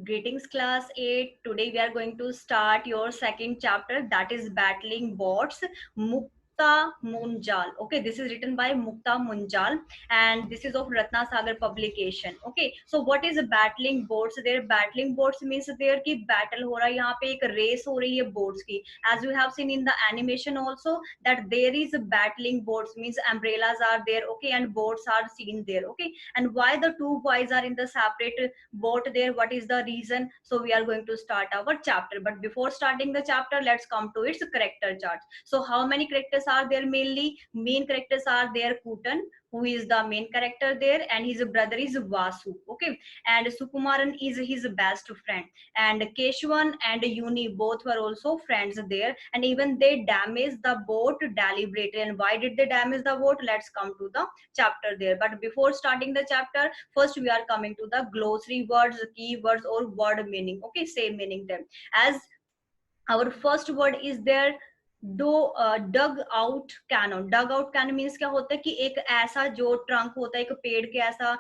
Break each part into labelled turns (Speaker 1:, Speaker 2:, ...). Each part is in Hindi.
Speaker 1: Greetings class 8. Today we are going to start your second chapter, that is battling bots. Mukta Munjal. Okay, this is written by Mukta Munjal and this is of Ratna Sagar publication. Okay, so what is battling boats? There battling boats means there की battle हो रहा है, यहाँ पे एक race हो रही है boats की. As you have seen in the animation also that there is battling boats means umbrellas are there. Okay, and boats are seen there. Okay, and why the two boys are in the separate boat there, what is the reason? So we are going to start our chapter, but before starting the chapter let's come to its character chart. So how many characters are there? Mainly main characters are there. Kutan, who is the main character there, and his brother is Vasu. Okay, and Sukumaran is his best friend, and Keshwan and Uni both were also friends there, and even they damaged the boat deliberately. And why did they damage the boat? Let's come to the chapter there, but before starting the chapter, first we are coming to the glossary words, keywords or word meaning. Okay, same meaning them. As our first word is there, the dug out canoe. Dug out canoe means क्या होता है कि एक ऐसा जो ट्रंक होता है, एक पेड़ के ऐसा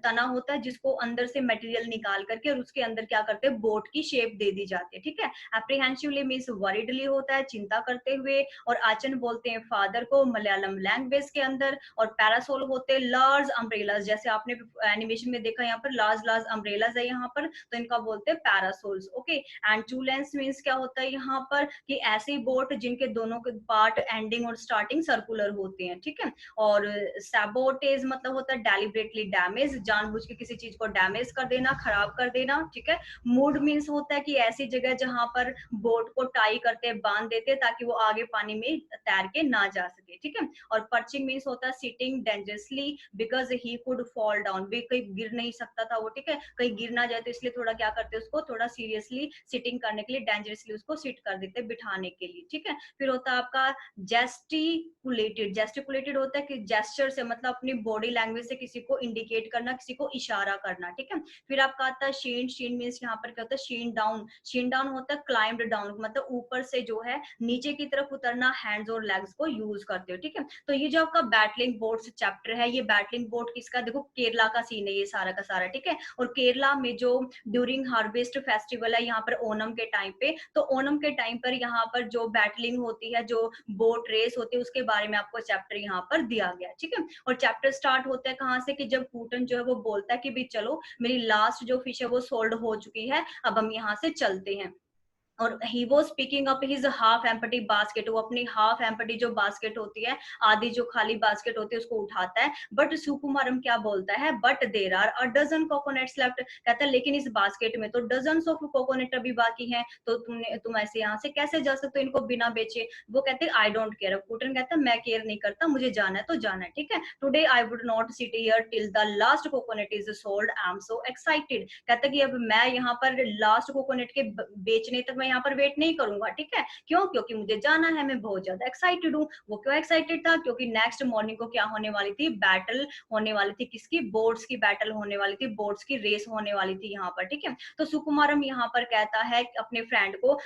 Speaker 1: तना होता है जिसको अंदर से मटेरियल निकाल करके और उसके अंदर क्या करते हैं, बोट की शेप दे दी जाती है. ठीक है. एप्रीहेंसिवली मीन्स वरीडली होता है, चिंता करते हुए. और आचन बोलते हैं फादर को मलयालम लैंग्वेज के अंदर. और पैरासोल होते हैं लार्ज अम्ब्रेलाज, जैसे आपने एनिमेशन में देखा यहाँ पर लार्ज लार्ज अम्ब्रेलाज है यहाँ पर, तो इनका बोलते हैं parasols. Okay, and to lens means क्या होता है यहाँ पर कि ऐसी बोट जिनके दोनों के पार्ट एंडिंग और स्टार्टिंग सर्कुलर होते हैं. ठीक है. और सैबोटेज मतलब होता है डेलिबरेटली डैमेज, जानबूझ के किसी चीज को डैमेज कर देना, खराब कर देना. ठीक है. मूड मीन्स होता है कि ऐसी जगह जहां पर बोट को टाई करते हैं, बांध देते हैं ताकि वो आगे पानी में तैर के ना जा सके. ठीक है. और पर्चिंग मीन्स होता है sitting dangerously because he could fall down, भी कहीं गिर नहीं सकता था वो. ठीक है. कहीं गिर ना जाए तो इसलिए थोड़ा क्या करते हैं, उसको थोड़ा सीरियसली सिटिंग करने के लिए डेंजरसली उसको सिट कर देते हैं, बिठाने के लिए. ठीक है. फिर होता है आपका जेस्टिकुलेटेड. जेस्टिकुलेटेड होता है कि जेस्चर से मतलब अपनी बॉडी लैंग्वेज से किसी को इंडिकेट करना, किसी को इशारा करना. ठीक है. फिर आपका आता है शीन. शीन मीन्स यहाँ पर क्या होता है, शीन डाउन. शीन डाउन होता है क्लाइम्ड डाउन, मतलब ऊपर से जो है नीचे की तरफ उतरना, हैंड्स और लेग्स को यूज करते हो. ठीक है. तो ये जो आपका बैटलिंग बोट्स चैप्टर है, ये बैटलिंग बोट किसका, देखो केरला का सीन है ये सारा का सारा. ठीक है. और केरला में जो ड्यूरिंग हार्वेस्ट फेस्टिवल है यहाँ पर ओनम के टाइम पे, तो ओनम के टाइम पर यहाँ पर जो बैटलिंग होती है, जो बोट रेस होती है, उसके बारे में आपको चैप्टर यहाँ पर दिया गया. ठीक है. और चैप्टर स्टार्ट होता है कहाँ से कि जब कूटन जो है वो बोलता है कि भी चलो मेरी लास्ट जो फिश है वो सोल्ड हो चुकी है, अब हम यहाँ से चलते हैं. और he was picking up his half empty basket, वो अपनी हाफ एम्पटी जो बास्केट होती है, आधी जो खाली बास्केट होती है, उसको उठाता है. बट सुकुमारम क्या बोलता है, but there are a dozen coconuts left. कहता है लेकिन इस बास्केट में तो डजन्स ऑफ कोकोनट अभी बाकी हैं, तो तुम ऐसे यहाँ से कैसे जा सकते हो इनको बिना बेचे. वो कहते हैं आई डोंट केयर. कूटन कहता है मैं केयर नहीं करता, मुझे जाना है तो जाना है. ठीक है. Today I would not sit here till the last coconut is sold, I am so excited. कहता है कि अब मैं यहाँ पर लास्ट कोकोनट के बेचने तक मैं यहाँ पर वेट नहीं करूंगा. ठीक है. क्यों? क्योंकि मुझे जाना है, मैं बहुत ज्यादा एक्साइटेड हूँ. वो क्यों एक्साइटेड था? क्योंकि नेक्स्ट मॉर्निंग को क्या होने वाली थी, बैटल होने वाली थी. किसकी? बोट्स की बैटल होने वाली थी, बोट्स की रेस होने वाली थी यहाँ पर. ठीक है. तो सुकुमारम यहाँ पर कहता है अपने फ्रेंड को,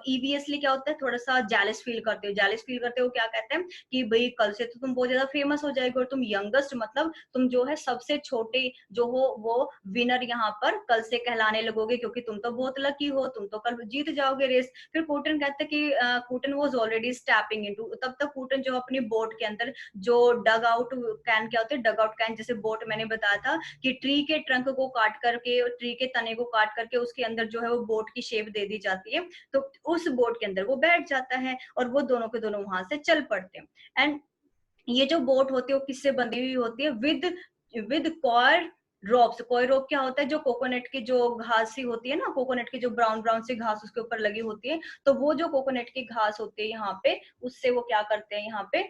Speaker 1: ईवीएसली क्या होता है, थोड़ा सा जेलस फील करते हो. जेलस फील करते हो क्या कहते हैं कि भाई कल से तो तुम बहुत ज्यादा फेमस हो जाएगी और तुम यंगेस्ट मतलब तुम जो है सबसे छोटे जो हो वो विनर यहाँ पर कल से कहलाने लगोगे, क्योंकि तुम तो बहुत लकी हो, तुम तो कल जीत जाओगे रेस. फिर कूटन कहते कि Coulter was already stepping into, तब तक कूटन जो अपनी बोट के अंदर जो डग आउट कैन, क्या होते हैं डग आउट कैन, जैसे बोट मैंने बताया था कि ट्री के ट्रंक को काट करके, ट्री के तने को काट करके उसके अंदर जो है वो बोट की शेप दे दी जाती है, तो उस बोट के अंदर वो बैठ जाता है और वो दोनों के दोनों वहां से चल पड़ते हैं. एंड ये जो बोट होती है वो किससे बंधी हुई होती है, विद कॉयर रोप्स. कोई रोप क्या होता है, जो कोकोनट की जो घास सी होती है ना, कोकोनट की जो ब्राउन ब्राउन सी घास उसके ऊपर लगी होती है, तो वो जो कोकोनट की घास होती है यहाँ पे, उससे वो क्या करते हैं यहाँ पे,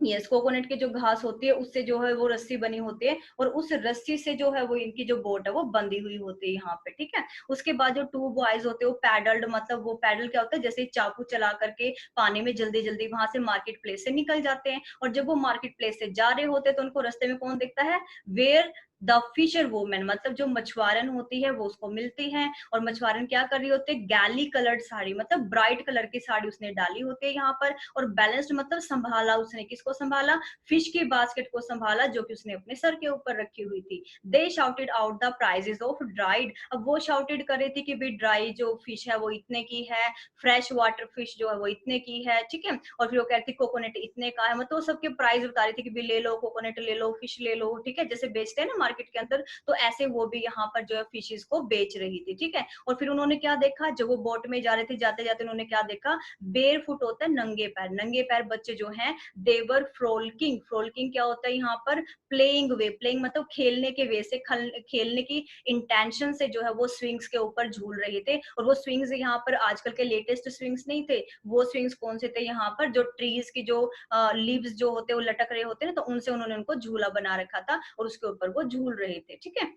Speaker 1: यस कोकोनट की जो घास होती है उससे जो है वो रस्सी बनी होती है, और उस रस्सी से जो है वो इनकी जो बोट है वो बंधी हुई होती है यहाँ पे. ठीक है. उसके बाद जो टू बॉयज होते हैं वो पैडल्ड, मतलब वो पैडल क्या होता है, जैसे चाकू चला करके पानी में जल्दी जल्दी वहां से मार्केट प्लेस से निकल जाते हैं. और जब वो मार्केट प्लेस से जा रहे होते हैं तो उनको रास्ते में कौन दिखता है, वेयर द फिशर वुमेन, मतलब जो मछुआरन होती है वो उसको मिलती है, और मछुआरन क्या कर रही होती है, गैली कलर्ड साड़ी, मतलब ब्राइट कलर की साड़ी उसने डाली होती है यहाँ पर, और बैलेंस्ड मतलब संभाला उसने, किसको संभाला, फिश की बास्केट को संभाला जो कि उसने अपने सर के ऊपर रखी हुई थी। They shouted out the prices of dried, अब वो शाउटेड कर रही थी कि भाई ड्राई जो फिश है वो इतने की है, फ्रेश वाटर फिश जो है वो इतने की है, ठीक है, और फिर वो कहती कोकोनट इतने का है, मतलब सबके प्राइस बता रही थी कि भी ले लो कोकोनट, ले लो फिश, ले लो, ठीक है, जैसे बेचते हैं ना मार्केट के अंदर, तो ऐसे वो भी यहाँ पर जो है फिशेस को बेच रही थी, ठीक है। और फिर उन्होंने क्या देखा, जब वो बोट में जा रहे थे, जाते जाते उन्होंने क्या देखा, बेयर फुट होता है नंगे पैर, नंगे पैर बच्चे जो हैं, देवर फ्रोल्किंग, फ्रोल्किंग क्या होता है यहाँ पर, प्लेइंग वे, प्लेइंग मतलब खेलने के वे से, खेलने की इंटेंशन से जो है वो स्विंग्स के ऊपर झूल रहे थे, और वो स्विंग्स यहाँ पर आजकल के लेटेस्ट स्विंग्स नहीं थे, वो स्विंग्स कौन से थे यहाँ पर, जो ट्रीज की जो लीव्स जो होते हैं वो लटक रहे होते हैं ना, तो उनसे उन्होंने उनको झूला बना रखा था और उसके ऊपर वो झूल रहे थे, ठीक है।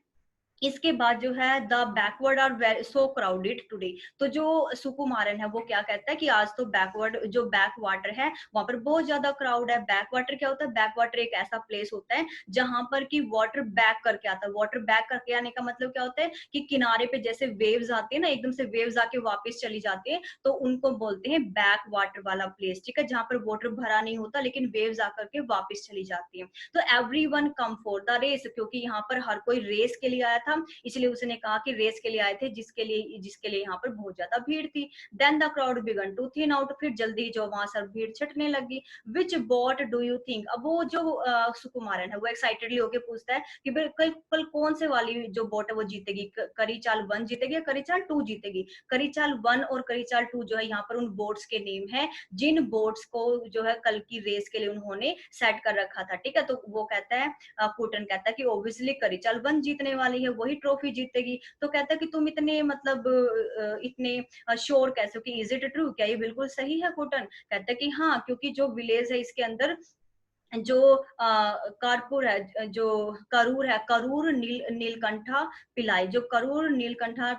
Speaker 1: इसके बाद जो है the backwaters are so crowded today, तो जो सुकुमारन है वो क्या कहता है कि आज तो बैकवर्ड जो बैक वाटर है वहां पर बहुत ज्यादा क्राउड है। बैक वाटर क्या होता है, बैक वाटर एक ऐसा प्लेस होता है जहां पर कि वाटर बैक करके आता है। वाटर बैक करके आने का मतलब क्या होता है कि किनारे पे जैसे वेव्स आती है ना, एकदम से वेव्स आके वापस चली जाती है, तो उनको बोलते हैं बैक वाटर वाला प्लेस, ठीक है, जहां पर वाटर भरा नहीं होता लेकिन वेव्स आकर के वापस चली जाती है। तो every one come for the race, क्योंकि यहाँ पर हर कोई रेस के लिए आया था, इसलिए उसने कहा कि रेस के लिए आए थे, जिसके लिए यहाँ पर बहुत ज्यादा भीड़ थी। Then the crowd began to thin out, फिर जल्दी जो वहां सब भीड़ छटने लगी। Which boat do you think, अब वो जो सुकुमारन है वो एक्साइटेडली होके पूछता है कि भाई कल कल कौन से वाली जो बोट है वो जीतेगी, करी चाल 1 जीतेगी या करी चाल 2 जीतेगी। करी चाल 1 और करी चाल 2 जो है यहाँ पर उन बोट्स के नेम है, जिन बोट्स को जो है कल की रेस के लिए उन्होंने सेट कर रखा था, ठीक है। तो वो कहता है, पुटन कहता है कि ऑब्वियसली करी चाल 1 जीतने वाली है, वही ट्रॉफी जीतेगी। तो कहता है कि तुम इतने मतलब इतने श्योर कैसे हो कि इज इट ट्रू, क्या ये बिल्कुल सही है पुटन। कहता है कि हाँ, क्योंकि जो विलेज है इसके अंदर जो कारपुर है, जो करूर है, करूर नीलकंठा पिलाई, जो करूर नीलकंठा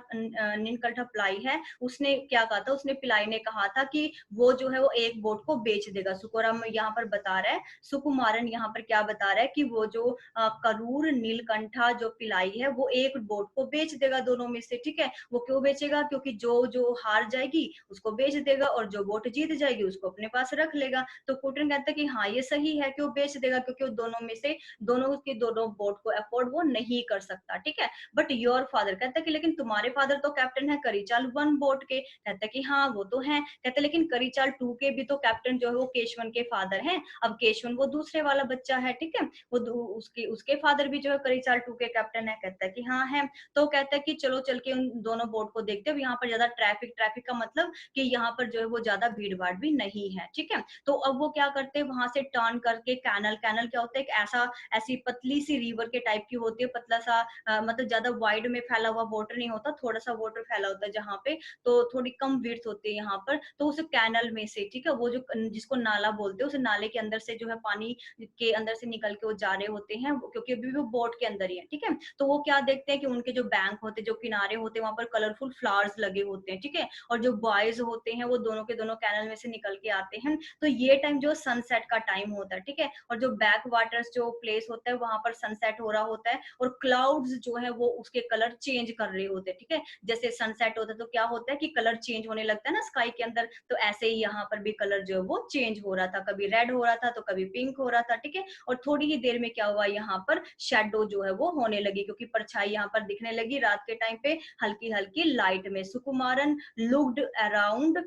Speaker 1: पिलाई है, उसने क्या कहा था, उसने पिलाई ने कहा था कि वो जो है वो एक बोट को बेच देगा। सुकुराम यहाँ पर बता रहा है, सुकुमारन यहाँ पर क्या बता रहा है कि वो जो करूर नीलकंठा जो पिलाई है वो एक बोट को बेच देगा दोनों में से, ठीक है। वो क्यों बेचेगा, क्योंकि जो जो हार जाएगी उसको बेच देगा और जो बोट जीत जाएगी उसको अपने पास रख लेगा। तो पुटिन कहता है कि हाँ ये सही है कि वो बेच देगा, क्योंकि वो दोनों में से दोनों बोट को अफोर्ड वो नहीं कर सकता, ठीक है। बट योर फादर, कहता है कि लेकिन तुम्हारे फादर तो कैप्टन है करीचाल 1 बोट के। कहता है कि हाँ वो तो है। कहते हैं लेकिन करीचाल 2 के भी तो कैप्टन जो है वो केशवन के फादर हैं। अब केशवन वो दूसरे वाला बच्चा है, ठीक है, वो उसके उसके फादर भी जो है करीचाल 2 के कैप्टन है। कहता है कि हाँ है। तो कहता है कि चलो चल के उन दोनों बोट को देखते हैं। यहाँ पर ज्यादा ट्रैफिक का मतलब कि यहाँ पर जो है वो ज्यादा भीड़ भाड़ भी नहीं है, ठीक है। तो अब वो क्या करते हैं, वहां से टर्न करके कैनल क्या होता है, एक ऐसी पतली सी रिवर के टाइप की होती है, पतला सा मतलब ज्यादा वाइड में फैला हुआ वाटर नहीं होता, थोड़ा सा वाटर फैला होता है जहाँ पे, तो थोड़ी कम विड्थ होती है यहाँ पर। तो उस कैनल में से, ठीक है, वो जो जिसको नाला बोलते हैं, उस नाले के अंदर से जो है पानी के अंदर से निकल के वो जा रहे होते हैं, क्योंकि अभी वो बोट के अंदर ही है, ठीक है। तो वो क्या देखते हैं कि उनके जो बैंक होते, जो किनारे होते हैं, वहां पर कलरफुल फ्लावर्स लगे होते हैं, ठीक है। और जो बॉयज होते हैं वो दोनों के दोनों कैनल में से निकल के आते हैं। तो ये टाइम जो सनसेट का टाइम होता है, ठीक है। और जो बैक वाटर्स जो प्लेस होता है वहां पर सनसेट हो रहा होता है, और क्लाउड्स जो है वो उसके कलर चेंज कर रहे होते हैं, ठीक है। जैसे सनसेट होता है तो क्या होता है कि कलर चेंज होने लगता है ना स्काई के अंदर, तो ऐसे ही यहाँ पर भी कलर जो है वो चेंज हो रहा था, कभी रेड हो रहा था तो कभी पिंक हो रहा था, ठीक है। और थोड़ी ही देर में क्या हुआ, यहाँ पर शेडो जो है वो होने लगी, क्योंकि परछाई यहाँ पर दिखने लगी रात के टाइम पे हल्की हल्की लाइट में। सुकुमारन लुक्ड अराउंड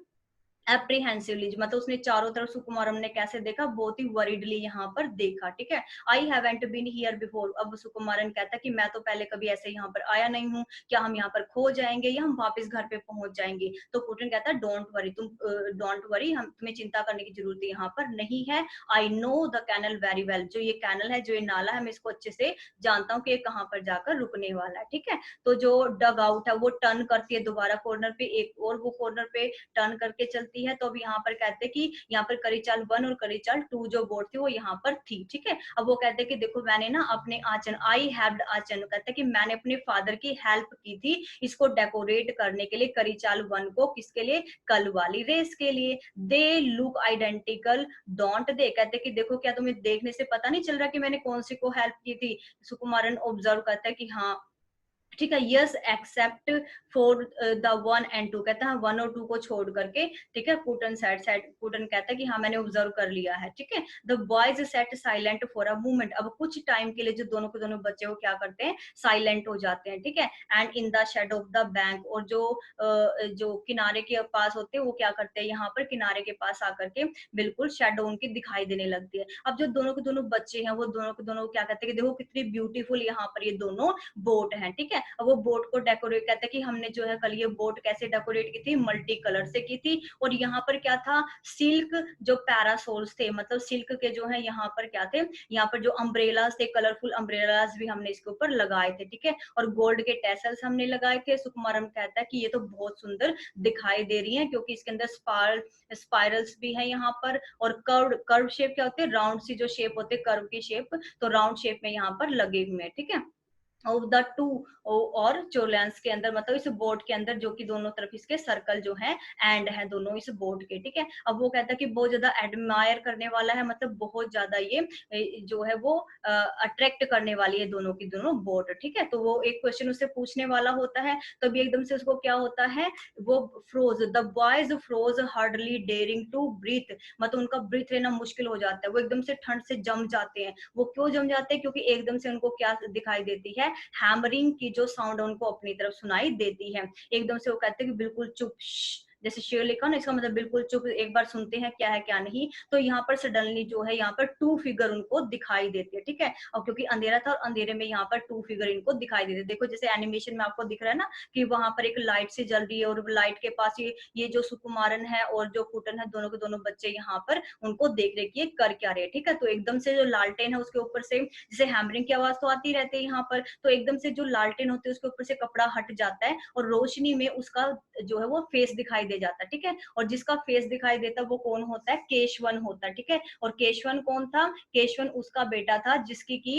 Speaker 1: एप्रीहेंसिवली, मतलब उसने चारों तरफ, सुकुमारम ने कैसे देखा, बहुत ही वरीडली यहाँ पर देखा, ठीक है। I haven't been here before, अब सुकुमारन कहता है कि मैं तो पहले कभी ऐसे यहाँ पर आया नहीं हूँ, क्या हम यहाँ पर खो जाएंगे या हम वापस घर पे पहुंच जाएंगे। तो पुटिन कहता है डोंट वरी, तुम डोंट वरी, हम तुम्हें चिंता करने की जरूरत यहाँ पर नहीं है। I know the canal very well, जो ये कैनल है, जो ये नाला है, मैं इसको अच्छे से जानता हूँ कि ये कहाँ पर जाकर रुकने वाला है, ठीक है। तो जो डग आउट है वो टर्न करती है दोबारा कॉर्नर पे, एक और वो कॉर्नर पे टर्न करके चलती मिलती है। तो अब यहाँ पर कहते हैं कि यहाँ पर करिचाल 1 और करिचाल 2 जो बोट थी वो यहाँ पर थी, ठीक है। अब वो कहते हैं कि देखो मैंने ना अपने आचन, आई हैव्ड आचन, कहते हैं कि मैंने अपने फादर की हेल्प की थी इसको डेकोरेट करने के लिए, करिचाल 1 को, किसके लिए, कल वाली रेस के लिए। They look identical don't they, कहते हैं कि देखो क्या तुम्हें देखने से पता नहीं चल रहा कि मैंने कौन सी को हेल्प की थी। सुकुमारन ऑब्जर्व करता है कि हाँ, ठीक है, yes except for the 1 and 2, कहता है 1 और 2 को छोड़ करके, ठीक है। पुटन सेट सेट पुटन कहता है कि हाँ मैंने ऑब्जर्व कर लिया है, ठीक है। The boys set silent for a moment, अब कुछ टाइम के लिए जो दोनों के दोनों बच्चे वो क्या करते हैं, साइलेंट हो जाते हैं, ठीक है। And in the shade of the bank, और जो किनारे के पास होते हैं वो क्या करते हैं, यहाँ पर किनारे के पास आकर के बिल्कुल शेडो उनकी दिखाई देने लगती है। अब जो दोनों के दोनों बच्चे हैं वो दोनों के दोनों क्या कहते हैं कि देखो कितनी ब्यूटीफुल यहाँ पर ये दोनों बोट हैं, ठीक है। अब वो बोट को डेकोरेट, कहते हैं कि हमने जो है कल ये बोट कैसे डेकोरेट की थी, मल्टी कलर से की थी। और यहाँ पर क्या था, सिल्क जो पैरासोल्स थे, मतलब सिल्क के जो है यहाँ पर क्या थे, यहाँ पर जो अम्ब्रेलाज थे, कलरफुल अम्ब्रेलाज भी हमने इसके ऊपर लगाए थे, ठीक है। और गोल्ड के टेसल्स हमने लगाए थे। सुकुमारन कहता है कि ये तो बहुत सुंदर दिखाई दे रही है क्योंकि इसके अंदर स्पाइरल्स भी है यहाँ पर, और कर्व शेप क्या होते हैं, राउंड सी जो शेप होते हैं, कर्व की शेप, तो राउंड शेप में यहाँ पर लगे हुए हैं, ठीक है। ऑफ द टू, और चोलेंस के अंदर, मतलब इस बोर्ड के अंदर जो कि दोनों तरफ इसके सर्कल जो है एंड है दोनों इस बोर्ड के, ठीक है। अब वो कहता है कि बहुत ज्यादा एडमायर करने वाला है, मतलब बहुत ज्यादा ये जो है वो अट्रैक्ट करने वाली है दोनों की दोनों बोर्ड, ठीक है। तो वो एक क्वेश्चन उससे पूछने वाला होता है, तभी एकदम से उसको क्या होता है, वो froze, the boys froze hardly daring to breathe, मतलब उनका ब्रीथ लेना मुश्किल हो जाता है, वो एकदम से ठंड से जम जाते हैं। वो क्यों जम जाते हैं, क्योंकि एकदम से उनको क्या दिखाई देती है, हैमरिंग की जो साउंड उनको अपनी तरफ सुनाई देती है। एकदम से वो कहते हैं कि बिल्कुल चुप, जैसे शेर लिखा ना, इसका मतलब बिल्कुल चुप, एक बार सुनते हैं क्या है क्या नहीं। तो यहाँ पर सडनली जो है यहाँ पर टू फिगर उनको दिखाई देती है, ठीक है। और क्योंकि अंधेरा था और अंधेरे में यहाँ पर टू फिगर इनको दिखाई देते, देखो जैसे एनिमेशन में आपको दिख रहा है ना कि वहां पर एक लाइट से जल रही है और लाइट के पास ये जो सुकुमारन है और जो पुटन है, दोनों के दोनों बच्चे यहाँ पर उनको देख रहे कि कर क्या रहे, ठीक है। तो एकदम से जो लालटेन है उसके ऊपर से, जैसे हैमरिंग की आवाज तो आती रहती है यहाँ पर, तो एकदम से जो लालटेन होती है उसके ऊपर से कपड़ा हट जाता है और रोशनी में उसका जो है वो फेस दिखाई दे जाता है, ठीक है। और जिसका फेस दिखाई देता है वो कौन होता है, केशवन होता है, ठीक है। और केशवन कौन था, केशवन उसका बेटा था जिसकी की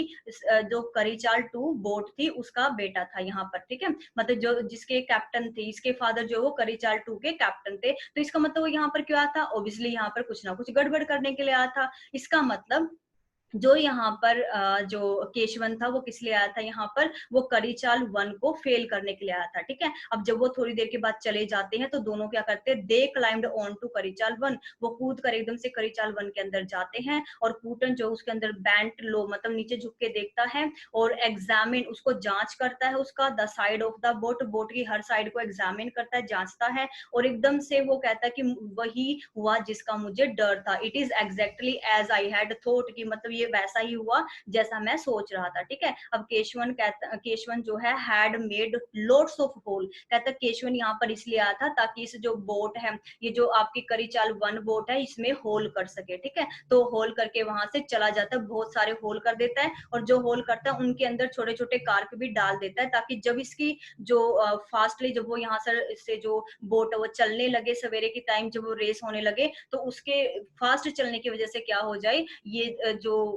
Speaker 1: जो करिचाल 2 बोट थी उसका बेटा था यहाँ पर, ठीक है। मतलब जो जिसके कैप्टन थे, इसके फादर जो वो करिचाल 2 के कैप्टन थे। तो इसका मतलब वो यहाँ पर क्यों आया था, ऑब्वियसली यहाँ पर कुछ ना कुछ गड़बड़ करने के लिए आया था। इसका मतलब जो यहाँ पर जो केशवन था वो किस लिए आया था यहाँ पर, वो करिचाल 1 को फेल करने के लिए आया था, ठीक है। अब जब वो थोड़ी देर के बाद चले जाते हैं तो दोनों क्या करते हैं, दे क्लाइम्ड ऑन टू करिचाल 1, वो कूद कर एकदम से करिचाल 1 के अंदर जाते हैं। और पुटन जो उसके अंदर बैंट लो, मतलब नीचे झुक के देखता है और एग्जामिन, उसको जांच करता है उसका, the side of the boat, boat की हर साइड को एग्जामिन करता है, जांचता है। और एकदम से वो कहता है कि वही हुआ जिसका मुझे डर था, it is exactly as I had thought, की मतलब ये वैसा ही हुआ जैसा मैं सोच रहा था, ठीक है। अब केशवन जो है had made lots of hole, कहता केशवन यहाँ पर इसलिए आया था ताकि इस जो बोट है, ये जो आपकी करिचाल 1 बोट है, इसमें होल कर सके, ठीक है। तो होल करके वहां से चला जाता है, बहुत सारे होल कर देता है, और जो होल करता है उनके अंदर छोटे छोटे कार्क भी डाल देता है, ताकि जब इसकी जो फास्टली जब वो यहाँ से जो बोट वो चलने लगे सवेरे की टाइम, जब वो रेस होने लगे, तो उसके फास्ट चलने की वजह से क्या हो जाए, ये जो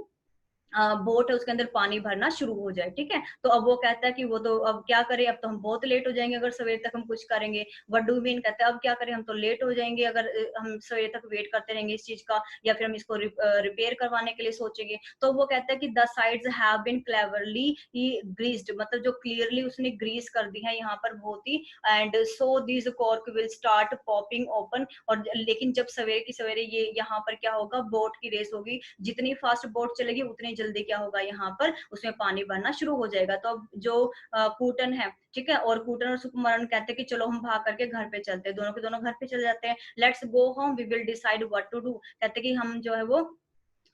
Speaker 1: बोट है उसके अंदर पानी भरना शुरू हो जाए, ठीक है। तो अब वो कहता है कि वो तो अब क्या करें, अब तो हम बहुत लेट हो जाएंगे अगर सवेरे तक हम कुछ करेंगे। व्हाट डू मीन, कहता है अब क्या करें, हम तो लेट हो जाएंगे अगर हम सवेरे तक वेट करते रहेंगे इस चीज का, या फिर हम इसको रिपेयर करवाने के लिए सोचेंगे। तो वो कहता है कि the sides have been cleverly greased, मतलब जो क्लियरली उसने ग्रीस कर दी है यहाँ पर बहुत ही, and so this cork will start popping open, और लेकिन जब सवेरे की सवेरे ये यहाँ पर क्या होगा, बोट की रेस होगी, जितनी फास्ट बोट चलेगी उतनी जल्दी क्या होगा, यहाँ पर उसमें पानी भरना शुरू हो जाएगा। तो अब जो कूटन है, ठीक है, और कूटन और सुकुमारन कहते हैं कि चलो हम भाग करके घर पे चलते हैं, दोनों के दोनों घर पे चले जाते हैं। Let's go home, we will decide what to do, कहते हैं कि हम जो है वो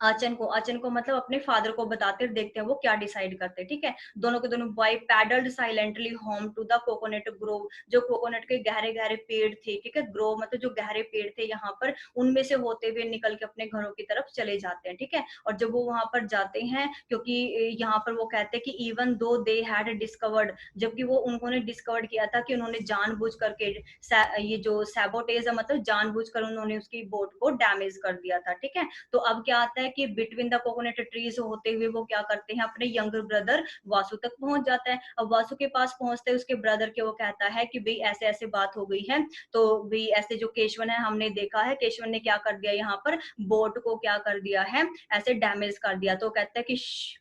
Speaker 1: आचन को मतलब अपने फादर को बताते हैं, देखते हैं वो क्या डिसाइड करते हैं, ठीक है। दोनों के दोनों boy paddled silently home to the coconut grove, जो कोकोनट के गहरे गहरे पेड़ थे, ठीक है, ग्रोव मतलब जो गहरे पेड़ थे यहाँ पर, उनमें से होते हुए निकल के अपने घरों की तरफ चले जाते हैं, ठीक है। और जब वो वहां पर जाते हैं, क्योंकि यहाँ पर वो कहते हैं कि even though they had discovered, जबकि वो उन्होंने डिस्कवर्ड किया था कि उन्होंने जानबूझ करके ये जो सैबोटेज है, मतलब जानबूझकर उन्होंने उसकी बोट को डैमेज कर दिया था, ठीक है। तो अब क्या आता है कि बिटवीन द कोकोनट ट्रीज होते हुए वो क्या करते हैं, अपने यंगर ब्रदर वासु तक पहुंच जाता है। अब वासु के पास पहुंचते हैं उसके ब्रदर के, वो कहता है कि भाई ऐसे ऐसे बात हो गई है, तो भाई ऐसे जो केशवन है हमने देखा है, केशवन ने क्या कर दिया, यहाँ पर बोट को क्या कर दिया है, ऐसे डैमेज कर दिया। तो कहता है कि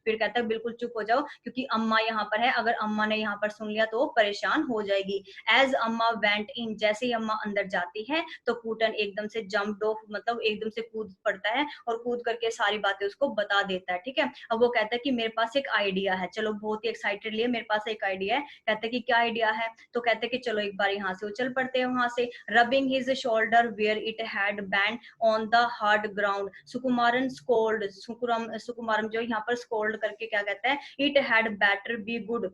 Speaker 1: फिर कहता है बिल्कुल चुप हो जाओ, क्योंकि अम्मा यहाँ पर है, अगर अम्मा ने यहाँ पर सुन लिया तो वो परेशान हो जाएगी। एज अम्मा वेंट इन, जैसे ही अम्मा अंदर जाती है तो कूटन एकदम से जम्प्ड ऑफ, मतलब एकदम से कूद पड़ता है और कूद करके सारी बातें उसको बता देता है, ठीक है। अब वो कहता है कि मेरे पास एक आइडिया है, चलो बहुत ही एक्साइटेडली, मेरे पास एक आइडिया है। कहते हैं कि क्या आइडिया है, तो कहते हैं कि चलो एक बार यहाँ से उछल पड़ते हैं वहां से। Rubbing his shoulder where it had banged on the hard ground, Sukumaran scold, Sukumaran जो यहाँ पर स्कोल्ड करके क्या कहता है, it had better be good,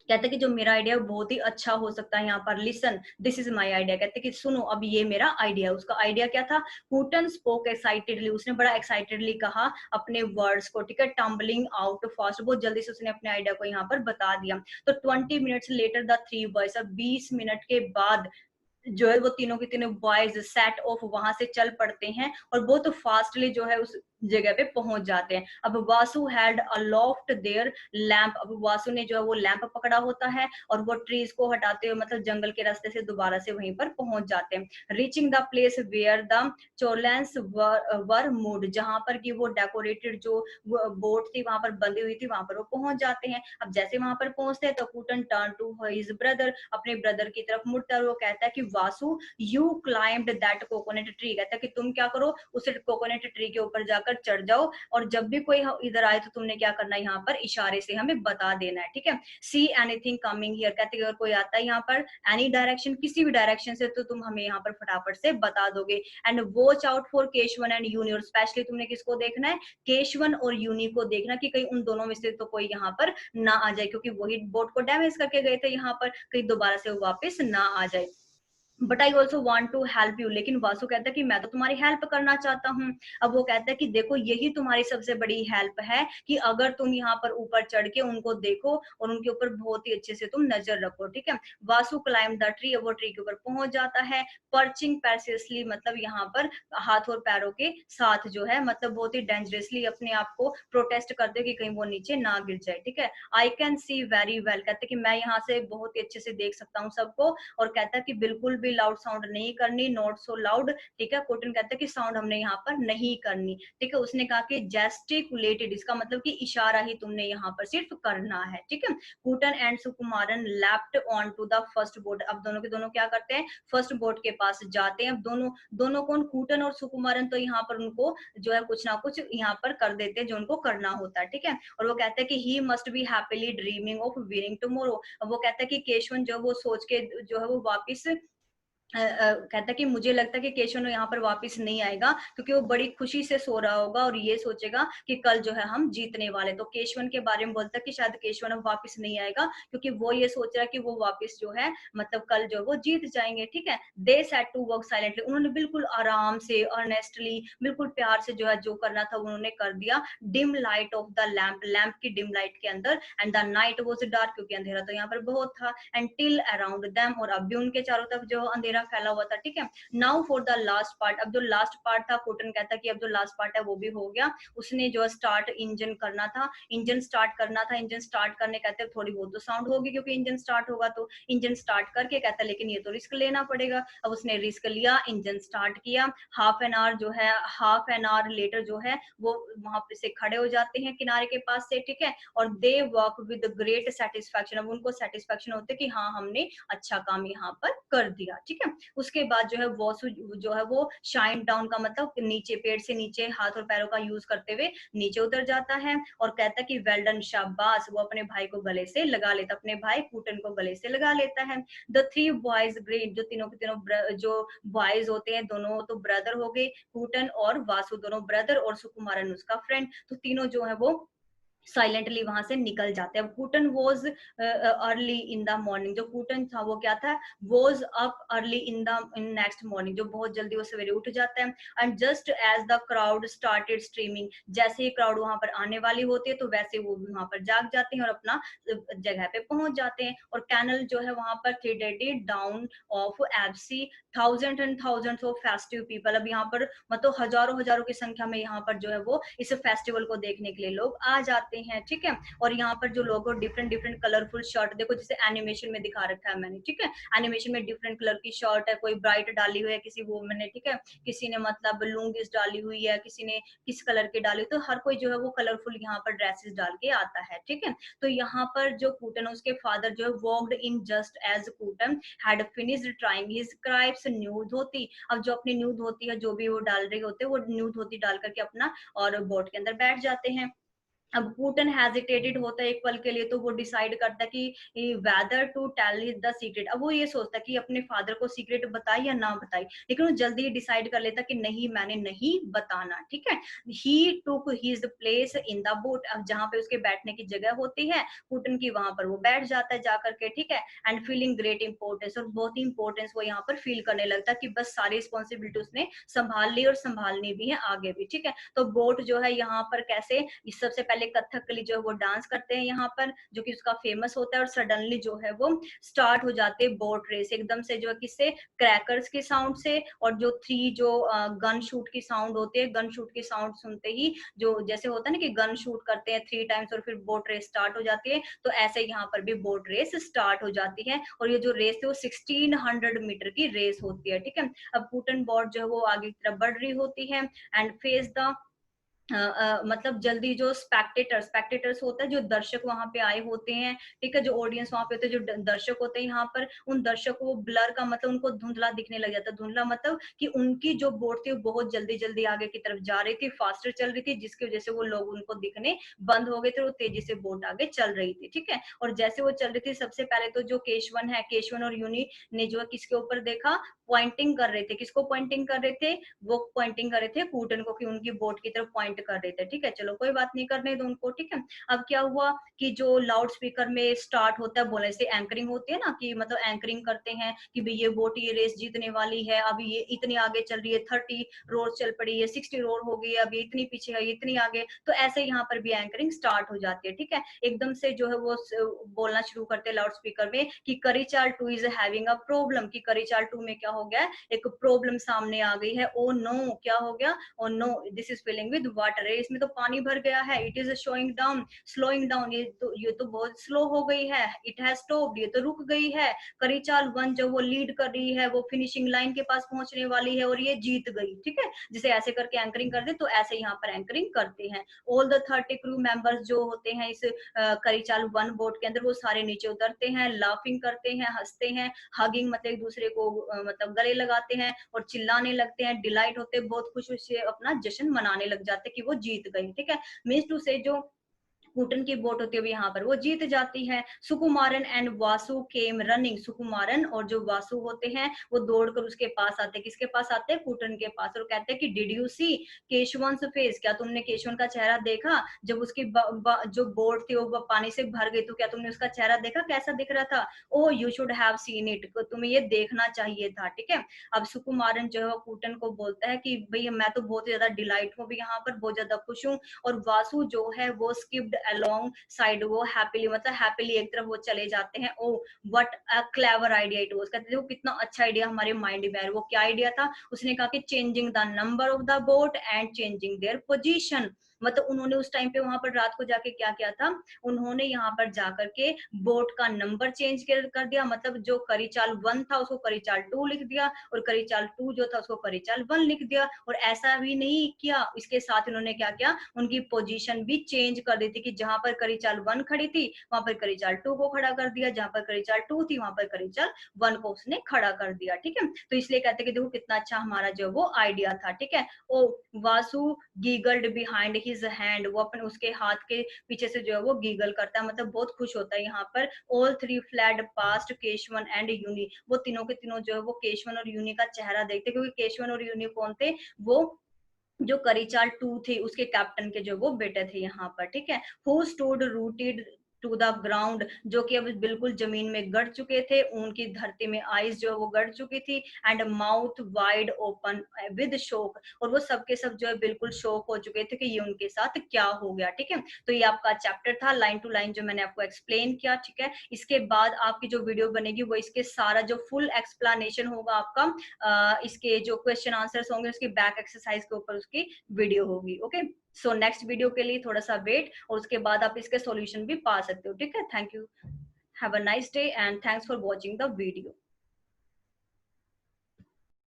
Speaker 1: कहते हैं कि जो मेरा आइडिया बहुत ही अच्छा हो सकता है यहाँ पर, listen this is my idea, कहते हैं कि सुनो अब ये मेरा आइडिया। उसका आइडिया क्या था, कूटन स्पोक एक्साइटेडली, उसने बड़ा एक्साइटेडली कहा अपने वर्ड्स को, ठीक है, टम्बलिंग आउट फास्ट, बहुत जल्दी से उसने अपने आइडिया को यहाँ पर बता दिया। तो 20 minutes later the three boys, अब 20 मिनट के बाद जो है वो तीनों के तीनों बॉयज सेट ऑफ वहां से चल पड़ते हैं और बहुत फास्टली जो है उस जगह पे पहुंच जाते हैं। अब Vasu had aloft there lamp, अब वासु ने जो है वो लैंप पकड़ा होता है और वो ट्रीज को हटाते हुए मतलब जंगल के रास्ते से दोबारा से वहीं पर पहुंच जाते हैं। Reaching the place where the चोलैंस वर मूड, जहां पर की वो डेकोरेटेड जो बोट थी वहां पर बंधी हुई थी, वहां पर वो पहुंच जाते हैं। अब जैसे वहां पर पहुंचते हैं तो Kuttan turn to his brother, अपने ब्रदर की तरफ मुड़ता है, वो कहता है कि Vasu you climbed that coconut tree, कहता है कि तुम क्या करो, उस कोकोनट ट्री के ऊपर जाकर चढ़ जाओ और जब भी कोई इधर आए तो तुमने क्या करना है, यहाँ पर इशारे से हमें बता देना है, ठीक है। सी एनीथिंग कमिंग हियर, कहते हैं अगर कोई आता है यहाँ पर एनी डायरेक्शन, किसी भी डायरेक्शन से, तो तुम हमें यहाँ पर फटाफट से बता दोगे। And watch out for Keshavan and Unni, और स्पेशली तुमने किसको देखना है, केशवन और यूनि को देखना कि कहीं उन दोनों में से तो कोई यहाँ पर ना आ जाए, क्योंकि वही बोट को डैमेज करके गए थे यहाँ पर, कहीं दोबारा से वो वापस ना आ जाए। But I also want to help you, लेकिन वासु कहता है कि मैं तो तुम्हारी हेल्प करना चाहता हूँ। अब वो कहता है कि देखो यही तुम्हारी सबसे बड़ी हेल्प है कि अगर तुम यहाँ पर ऊपर चढ़ के उनको देखो और उनके ऊपर बहुत ही अच्छे से तुम नजर रखो, ठीक है। वासु क्लाइम द ट्री, वो ट्री के ऊपर पहुंच जाता है। पर्चिंग पैसियसली, मतलब यहाँ पर हाथ और पैरों के साथ जो है, मतलब बहुत ही डेंजरसली अपने आप को प्रोटेस्ट करते कि कहीं वो नीचे ना गिर जाए, ठीक है। I can see very well, कहते कि मैं यहाँ से बहुत ही अच्छे से देख सकता हूँ सबको, और कहता है कि बिल्कुल भी लाउड साउंड नहीं करनी, नॉट सो लाउड, ठीक है। कोटन कहता है कि साउंड हमने यहाँ पर नहीं करनी, ठीक है। उसने कहा कि जेस्टिकुलेटेड, इसका मतलब कि इशारा ही तुमने यहाँ पर सिर्फ करना है, ठीक है। Kuttan and Sukumaran leaped on to the first boat, अब दोनों के दोनों क्या करते हैं, फर्स्ट बोट के पास जाते हैं। अब दोनों दोनों कौन, कूटन और सुकुमारन, तो यहाँ पर उनको जो है कुछ ना कुछ यहाँ पर कर देते हैं जो उनको करना होता है, ठीक है। और वो कहते हैं कि he must be happily dreaming of winning tomorrow, अब वो कहता है कि केशवन जो वो सोच के जो है वो वापिस कहता है कि मुझे लगता है कि केशवन यहाँ पर वापस नहीं आएगा, क्योंकि वो बड़ी खुशी से सो रहा होगा और ये सोचेगा कि कल जो है हम जीतने वाले। तो केशवन के बारे में बोलता है कि शायद केशवन अब वापस नहीं आएगा, क्योंकि वो ये सोच रहा है कि वो वापस जो है मतलब कल जो वो जीत जाएंगे, ठीक है। They said to work silently, उन्होंने बिल्कुल आराम से अर्नेस्टली बिल्कुल प्यार से जो है जो करना था उन्होंने कर दिया। Dim light of the lamp, lamp की डिम लाइट के अंदर, and the night was dark, क्योंकि अंधेरा तो यहाँ पर बहुत था, एंड टिल अराउंड देम, और अब भी उनके चारों तरफ जो अंधेरा फैला हुआ था, ठीक है। Now for the last part, अब जो लास्ट पार्ट था, कोटन कहता कि अब जो लास्ट पार्ट है वो भी हो गया। उसने जो स्टार्ट इंजन करना था, इंजन स्टार्ट करना था, इंजन स्टार्ट करने कहते थोड़ी बहुत तो साउंड होगी क्योंकि इंजन स्टार्ट होगा, तो इंजन स्टार्ट करके कहता लेकिन ये तो रिस्क लेना पड़ेगा। अब उसने रिस्क लिया, इंजन स्टार्ट किया। हाफ एन आवर जो है, हाफ एन आवर लेटर जो है वो वहां पे से खड़े हो जाते हैं किनारे के पास से, ठीक है। और they work with great satisfaction, अब उनको सेटिस्फैक्शन होते कि हाँ हमने अच्छा काम यहाँ पर कर दिया, ठीक है। है। उसके बाद जो है वासु जो है वो शाइन डाउन का मतलब नीचे, पेड़ से नीचे हाथ और पैरों का यूज करते हुए नीचे उतर जाता है और कहता है कि वेल डन, शाबाश। वो अपने भाई को गले से लगा लेता, अपने भाई कूटन को गले से लगा लेता है। द थ्री बॉयज ग्रेट, जो तीनों के तीनों जो बॉयज होते हैं, दोनों तो ब्रदर हो गए, कूटन और वासु दोनों ब्रदर, और सुकुमारन उसका फ्रेंड, तो तीनों जो है वो साइलेंटली वहां से निकल जाते हैं। Kuttan was early in the morning, जो कूटन था वो क्या था, was up early in next morning, जो बहुत जल्दी वो सवेरे उठ जाता है। And just as the crowd started streaming, जैसे ही क्राउड वहां पर आने वाली होती है तो वैसे वो वहां पर जाग जाते हैं और अपना जगह पे पहुंच जाते हैं। और कैनल जो है वहां पर क्रेडिटेड डाउन ऑफ एब्सी thousand and thousands of festive people. अब यहाँ पर मतलब हजारों हजारों की संख्या में यहाँ पर जो है वो इस फेस्टिवल को देखने के लिए लोग आ जाते हैं, ठीक है। और यहाँ पर जो लोग डिफरेंट डिफरेंट कलरफुल शर्ट, देखो जैसे एनिमेशन में दिखा रखा है मैंने, ठीक है। एनिमेशन में डिफरेंट कलर की शर्ट है, कोई ब्राइट डाली हुई है किसी वुमन ने, ठीक है, किसी ने मतलब लुंगीज डाली हुई है, किसी ने किस कलर की डाली, तो हर कोई जो है वो कलरफुल यहाँ पर ड्रेसेस डाल के आता है, ठीक है। तो यहाँ पर जो कूटन, उसके फादर जो है walked in just as Kuttan had finished trying his क्राइब्स न्यू धोती। अब जो अपनी न्यू धोती है, जो भी वो डाल रहे होते हैं, वो न्यू धोती डाल करके अपना और बोट के अंदर बैठ जाते हैं। अब कूटन हेजिटेटेड होता है एक पल के लिए, तो वो डिसाइड करता है कि whether to tell the secret. अब वो ये सोचता है कि अपने फादर को सीक्रेट बताए या ना बताए, लेकिन वो जल्दी ही डिसाइड कर लेता कि नहीं, मैंने नहीं बताना, ठीक है। He took his place in the boat, अब जहां पे उसके बैठने की जगह होती है कूटन की, वहां पर वो बैठ जाता है जाकर के, ठीक है। एंड फीलिंग ग्रेट इंपॉर्टेंस, और बहुत ही इंपॉर्टेंस वो यहाँ पर फील करने लगता है कि बस सारी रिस्पॉन्सिबिलिटी उसने संभाल ली और संभालनी भी है आगे भी, ठीक है। तो बोट जो है यहाँ पर कैसे, सबसे पहले कथकली जो है वो डांस करते हैं यहाँ पर, जो कि उसका फेमस होता है। और सडनली जो है वो स्टार्ट हो जाते हैं बोट रेस एकदम से, जो है किससे, क्रैकर्स के साउंड से। और जो थ्री जो गन शूट की साउंड होती है, गन शूट की साउंड सुनते ही जो जैसे होता है ना कि गन शूट करते हैं 3 टाइम्स और फिर बोट रेस स्टार्ट हो जाती है, तो ऐसे यहाँ पर भी बोट रेस स्टार्ट हो जाती है। और ये जो रेस है वो 1600 मीटर की रेस होती है, ठीक है। अब कूटन बोट जो है वो आगे की तरफ बढ़ रही होती है एंड फेस द मतलब जल्दी जो स्पेक्टेटर्स होता है, जो दर्शक वहां पे आए होते हैं, ठीक है, जो ऑडियंस वहां पे होते हैं, जो दर्शक होते हैं यहाँ पर, उन दर्शकों को ब्लर का मतलब उनको धुंधला दिखने लग जाता है। धुंधला मतलब कि उनकी जो बोट थी वो बहुत जल्दी जल्दी आगे की तरफ जा रही थी, फास्टर चल रही थी, जिसकी वजह से वो लोग उनको दिखने बंद हो गए थे, वो तेजी से बोट आगे चल रही थी, ठीक है। और जैसे वो चल रही थी, सबसे पहले तो जो केशवन है, केशवन और यूनि ने जो है किसके ऊपर देखा, पॉइंटिंग कर रहे थे, किसको पॉइंटिंग कर रहे थे, वो पॉइंटिंग कर रहे थे कूटन को, कि उनकी बोट की तरफ पॉइंट कर रहे थे, ठीक है। चलो कोई बात नहीं, करने दो उनको, ठीक है। अब क्या हुआ कि जो लाउड स्पीकर में स्टार्ट होता है बोलने से, एंकरिंग होती है ना, कि मतलब एंकरिंग करते हैं कि भाई ये बोट ये रेस जीतने वाली है, अभी ये इतनी आगे चल रही है, 30 रोड चल पड़ी है, 60 रोड हो गई है, अभी इतनी पीछे है, इतनी आगे, तो ऐसे यहाँ पर भी एंकरिंग स्टार्ट हो जाती है, ठीक है। एकदम से जो है वो बोलना शुरू करते हैं लाउड स्पीकर में कि करिचाल 2 इज हैविंग अ प्रॉब्लम, कि करिचाल 2 में क्या हो गया, एक प्रॉब्लम सामने आ गई है। ओ नो, क्या हो गया, oh no this is filling with water, इसमें तो पानी भर गया है। It is slowing down, slowing down, ये तो बहुत स्लो हो गई है। इट हैज स्टॉप्ड, ये तो रुक गई है। करिचाल 1 जो वो लीड कर रही है, वो फिनिशिंग लाइन के पास पहुंचने वाली है और ये जीत गई, ठीक है। जिसे ऐसे करके एंकरिंग कर दे, तो ऐसे यहाँ पर एंकरिंग करते हैं। ऑल द 30 क्रू मेंबर्स जो होते हैं इस करिचाल 1 बोट के अंदर, वो सारे नीचे उतरते हैं, लाफिंग करते हैं, हंसते हैं, हगिंग मतलब एक दूसरे को मतलब गले लगाते हैं और चिल्लाने लगते हैं, डिलाइट होते हैं, बहुत खुशी से अपना जश्न मनाने लग जाते हैं कि वो जीत गई, ठीक है। मीन्स टू से जो कूटन की बोट होती है यहाँ पर वो जीत जाती है। Sukumaran and Vasu came running, Sukumaran और जो वासु होते हैं वो दौड़कर उसके पास आते हैं, किसके पास आते हैं, कूटन के पास, और कहते हैं कि did you see Keshavan face, क्या तुमने केशवन का चेहरा देखा, जब उसकी जो बोट थी वो पानी से भर गई, तो क्या तुमने उसका चेहरा देखा, कैसा दिख रहा था। Oh you should have seen it, तुम्हें ये देखना चाहिए था, ठीक है। अब सुकुमारन जो है कूटन को बोलता है कि भाई मैं तो बहुत ज्यादा डिलाइट हूँ यहाँ पर, बहुत ज्यादा खुश हूँ। और वासु जो है वो स्किप्ड अलोंग साइड, वो हैप्पीली मतलब हैप्पीली एक तरफ वो चले जाते हैं। Oh what a clever idea it was, कहते थे वो कितना अच्छा आइडिया हमारे माइंड में है। वो क्या आइडिया था, उसने कहा कि changing the number of the boat and changing their position, मतलब उन्होंने उस टाइम पे वहां पर रात को जाके क्या किया था, उन्होंने यहाँ पर जाकर के बोट का नंबर चेंज कर दिया, मतलब जो करीचाल 1 था उसको करीचाल 2 लिख दिया, और करीचाल 2 जो था उसको करीचाल 1 लिख दिया। और ऐसा भी नहीं किया, इसके साथ इन्होंने क्या किया, उनकी पोजीशन भी चेंज कर दी थी, कि जहां पर करीचाल 1 खड़ी थी वहां पर करीचाल 2 को खड़ा कर दिया, जहां पर करीचाल 2 थी वहां पर करीचाल 1 को उसने खड़ा कर दिया। ठीक है, तो इसलिए कहते हैं कि देखो कितना अच्छा हमारा जो वो आइडिया था। ठीक है, ओ वासु गीगल्ड बिहाइंड हिज हैंड, वो अपने उसके हाथ के पीछे से जो है वो गीगल करता है, मतलब बहुत खुश होता है। यहाँ पर all three fled past Keshavan and Unni, वो तीनों के तीनों जो है वो केशवन और यूनि का चेहरा देखते, क्योंकि केशवन और यूनि कौन थे, वो जो करीचाल 2 थे उसके कैप्टन के जो वो बेटे थे यहाँ पर। ठीक है, who stood rooted to the ground, जो कि अब बिल्कुल जमीन में गड़ चुके थे, उनकी धरती में आईज जो है वो गड़ चुकी थी, and mouth wide open with शोक, और वो सबके सब जो है बिल्कुल शोक हो चुके थे कि ये उनके साथ क्या हो गया। ठीक है, तो ये आपका चैप्टर था लाइन टू लाइन जो मैंने आपको एक्सप्लेन किया। ठीक है, इसके बाद आपकी जो वीडियो बनेगी वो इसके सारा जो फुल एक्सप्लेनेशन होगा आपका, इसके जो क्वेश्चन आंसर्स होंगे उसकी बैक एक्सरसाइज के ऊपर उसकी वीडियो होगी। ओके, सो नेक्स्ट वीडियो के लिए थोड़ा सा वेट, और उसके बाद आप इसके सॉल्यूशन भी पा सकते हो। ठीक है, thank you, have a nice day and thanks for watching the video.